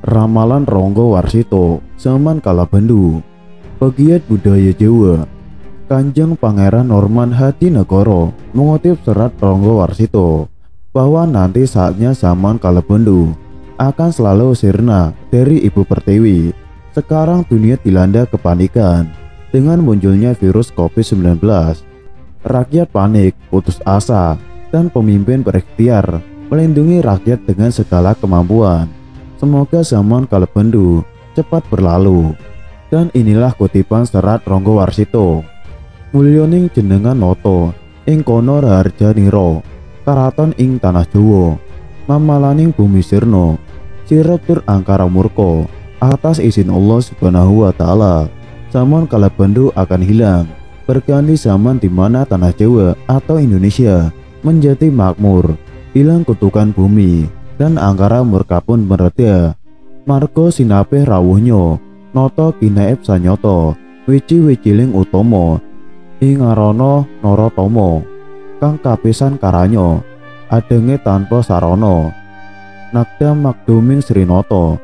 Ramalan Ronggo Warsito zaman Kalabendu. Pegiat budaya Jawa. Kanjeng Pangeran Norman Hadinegoro mengutip serat Ronggo Warsito bahwa nanti saatnya zaman Kalabendu akan selalu sirna dari Ibu Pertiwi. Sekarang dunia dilanda kepanikan dengan munculnya virus COVID-19. Rakyat panik, putus asa, dan pemimpin berikhtiar melindungi rakyat dengan segala kemampuan. Semoga zaman Kalabendu cepat berlalu. Dan inilah kutipan serat Ronggo Warsito. Mulyaning jenengan noto ing kono raharjanira karaton ing tanah Jawa, mamalaning bumi sirna sira tur angkara murka. Atas izin Allah Subhanahu wa Ta'ala, zaman Kalabendu akan hilang, berganti zaman di mana tanah Jawa atau Indonesia menjadi makmur. Hilang kutukan bumi dan angkara murka pun mereda. Marga sinapih rawuhnya noto kinaib sanyoto wiji-wijiling utama ing arana Narotama kang kapisan karanyo adenge tanpa sarana. Nagda makduming Srinoto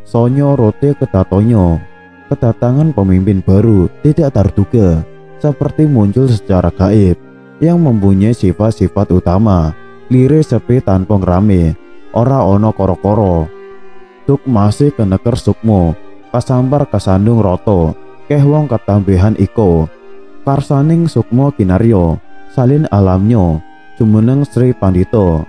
sonyo rote kedatonyo. Kedatangan pemimpin baru tidak terduga seperti muncul secara gaib yang mempunyai sifat-sifat utama. Lire sepi tanpa ngrame, ora ono koro-koro. Tuk masih keneker sukmo kasampar kasandung roto keh wong ketambihan iko. Karsaning sukmo kinaryo salin alamnyo jumeneng Sri Pandito.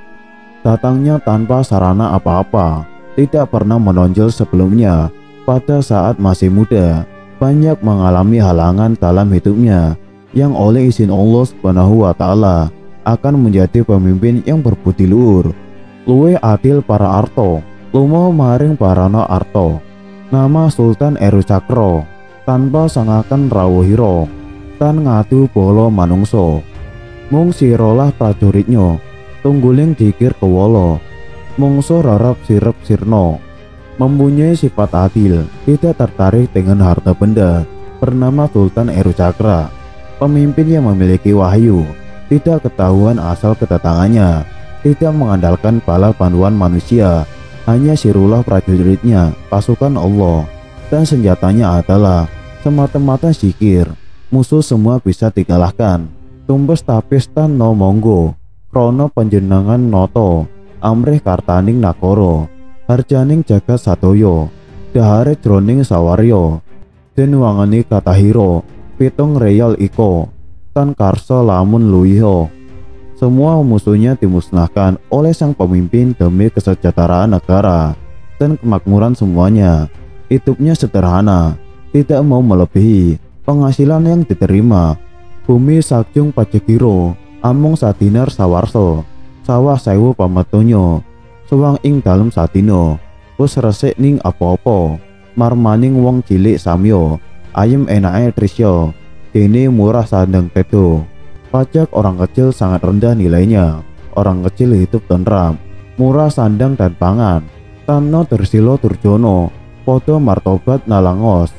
Datangnya tanpa sarana apa-apa, tidak pernah menonjol sebelumnya. Pada saat masih muda, banyak mengalami halangan dalam hidupnya yang oleh izin Allah Subhanahu wa Ta'ala akan menjadi pemimpin yang berbudi luhur. Luwe adil para arto, lumo maring parana arto. Nama Sultan Eru Cakro tanpa sangakan rawuhiro tan ngadu bolo manungso. Mung sirolah prajuritnya tungguling dikir kewolo. Mungso rarap sirep sirno, mempunyai sifat adil, tidak tertarik dengan harta benda. Bernama Sultan Eru Cakra, pemimpin yang memiliki wahyu, tidak ketahuan asal kedatangannya, tidak mengandalkan bala bantuan manusia, hanya sirulah prajuritnya, pasukan Allah, dan senjatanya adalah semata-mata zikir. Musuh semua bisa dikalahkan. Tumbes tapistan no monggo, krono panjenengan noto amrih kartaning nakoro, harjaning jagat satoyo, dahare jroning sawaryo, den wangani katahiro, pitung reyal iko, tan karso lamun luiho. Semua musuhnya dimusnahkan oleh sang pemimpin demi kesejahteraan negara dan kemakmuran semuanya. Hidupnya sederhana, tidak mau melebihi penghasilan yang diterima. Bumi sakjung pajegiro, amung sadinar sawarso, sawah sewu pametunyo, sewang ing dalem sadino, wis resik ning apa-apa, marmaning wong cilik samyo, ayem enake trisya, dene murah sandang tedo. Pajak orang kecil sangat rendah nilainya. Orang kecil hidup tentram, murah sandang dan pangan. Tanno tersilo turjono, podo martobat nalangos.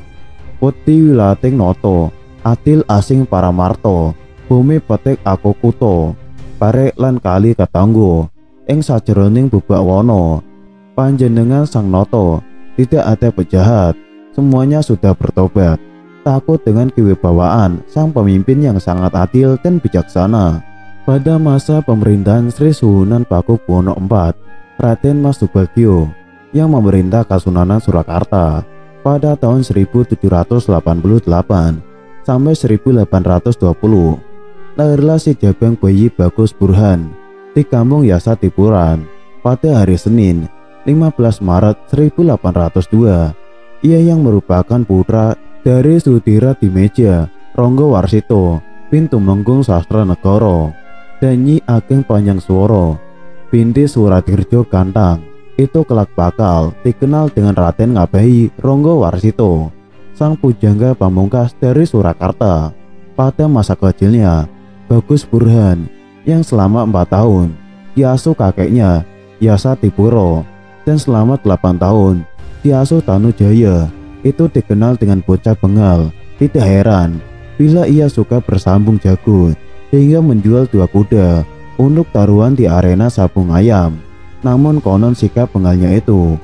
Putih wilating noto, adil asing para marto, bumi petik aku kuto. Parek lan kali katanggo ing sajroning bubak wono. Panjenengan sang noto, tidak ada pejahat, semuanya sudah bertobat. Takut dengan kewibawaan sang pemimpin yang sangat adil dan bijaksana. Pada masa pemerintahan Sri Suhunan Pakubuwono IV, Raden Mas Subagio yang memerintah Kasunanan Surakarta pada tahun 1788 sampai 1820. Lahirlah si Jabang Bayi Bagus Burhan di Kampung Yasa Tipuran pada hari Senin 15 Maret 1802. Ia yang merupakan putra dari Sudira Dimeja Ronggo Warsito bin Tumenggung Sastra Negara dan Nyi Ageng Panjang Swara binti Suradirjo Gantang. Itu kelak bakal dikenal dengan Raden Ngabahi Ronggo Warsito, sang pujangga pamungkas dari Surakarta. Pada masa kecilnya, Bagus Burhan yang selama 4 tahun diasuh kakeknya Yasa Tipuro dan selama 8 tahun diasuh Tanujaya. Itu dikenal dengan bocah bengal. Tidak heran bila ia suka bersambung jago hingga menjual 2 kuda untuk taruhan di arena sabung ayam. Namun konon sikap bengalnya itu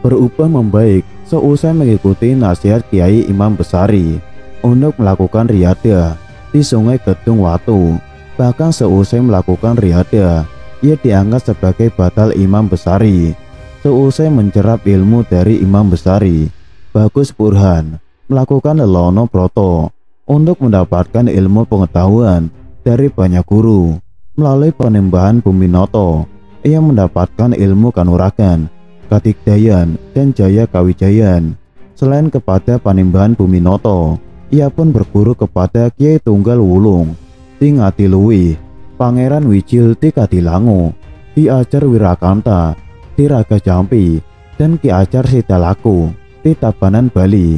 berubah membaik seusai mengikuti nasihat Kiai Imam Besari untuk melakukan riyadah di Sungai Gedung Watu. Bahkan seusai melakukan riyadah, ia diangkat sebagai batal Imam Besari. Seusai mencerap ilmu dari Imam Besari, Bagus Burhan melakukan lelono broto untuk mendapatkan ilmu pengetahuan dari banyak guru. Melalui penyembahan Buminoto, ia mendapatkan ilmu kanuragan, kadigdayan, dan jaya kawijayan. Selain kepada Panembahan Buminoto, ia pun berguru kepada Kiai Tunggal Wulung di Ngadiluwih, Pangeran Wijil di Kadilango, Ki Ajar Wirakanta di Raga Jampi, dan Ki Ajar Sidalaku di Tabanan Bali.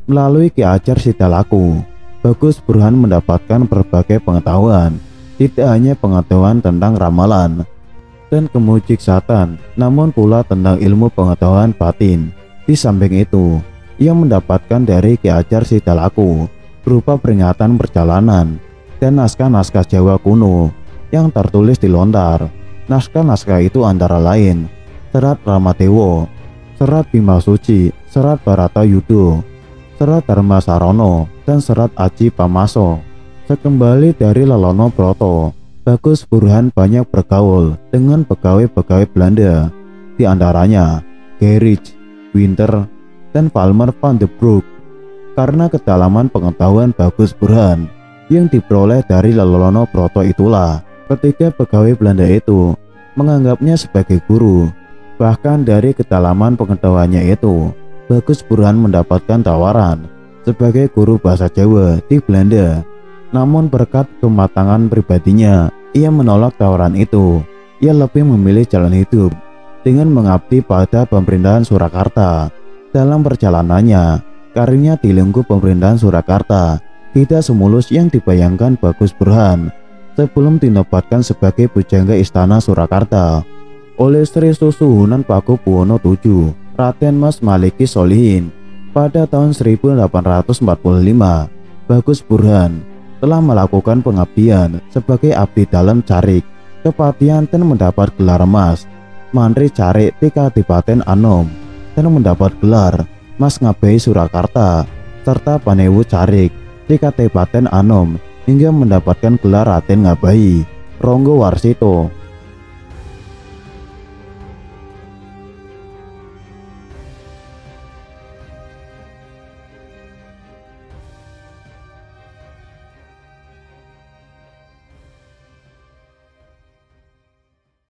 Melalui Ki Ajar Sidalaku, Bagus Burhan mendapatkan berbagai pengetahuan, tidak hanya pengetahuan tentang ramalan dan kemujiksatan, namun pula tentang ilmu pengetahuan batin. Di samping itu, ia mendapatkan dari Ki Ajar Sidalaku berupa peringatan perjalanan dan naskah-naskah Jawa kuno yang tertulis di lontar. Naskah-naskah itu antara lain Serat Ramadewa, Serat Bima Suci, Serat Baratayuda, Serat Dharma Sarono, dan Serat Aji Pamaso. Sekembali dari lelono broto, Bagus Burhan banyak bergaul dengan pegawai-pegawai Belanda, di antaranya Gerrit, Winter, dan Palmer van den Broek. Karena kedalaman pengetahuan Bagus Burhan yang diperoleh dari lelono broto itulah, ketiga pegawai Belanda itu menganggapnya sebagai guru. Bahkan dari kedalaman pengetahuannya itu, Bagus Burhan mendapatkan tawaran sebagai guru bahasa Jawa di Belanda. Namun berkat kematangan pribadinya, ia menolak tawaran itu. Ia lebih memilih jalan hidup dengan mengabdi pada pemerintahan Surakarta. Dalam perjalanannya, karirnya di lingkup pemerintahan Surakarta tidak semulus yang dibayangkan Bagus Burhan sebelum dinobatkan sebagai pujangga Istana Surakarta oleh Sri Susuhunan Pakubuwono VII, Raden Mas Maliki Solihin. Pada tahun 1845, Bagus Burhan telah melakukan pengabdian sebagai abdi dalam Carik, Kepatihan, dan mendapat gelar Mas Mantri Carik di Kadipaten Anom, dan mendapat gelar Mas Ngabehi Surakarta serta Panewu Carik di Kadipaten Anom, hingga mendapatkan gelar Raden Ngabehi Ronggo Warsito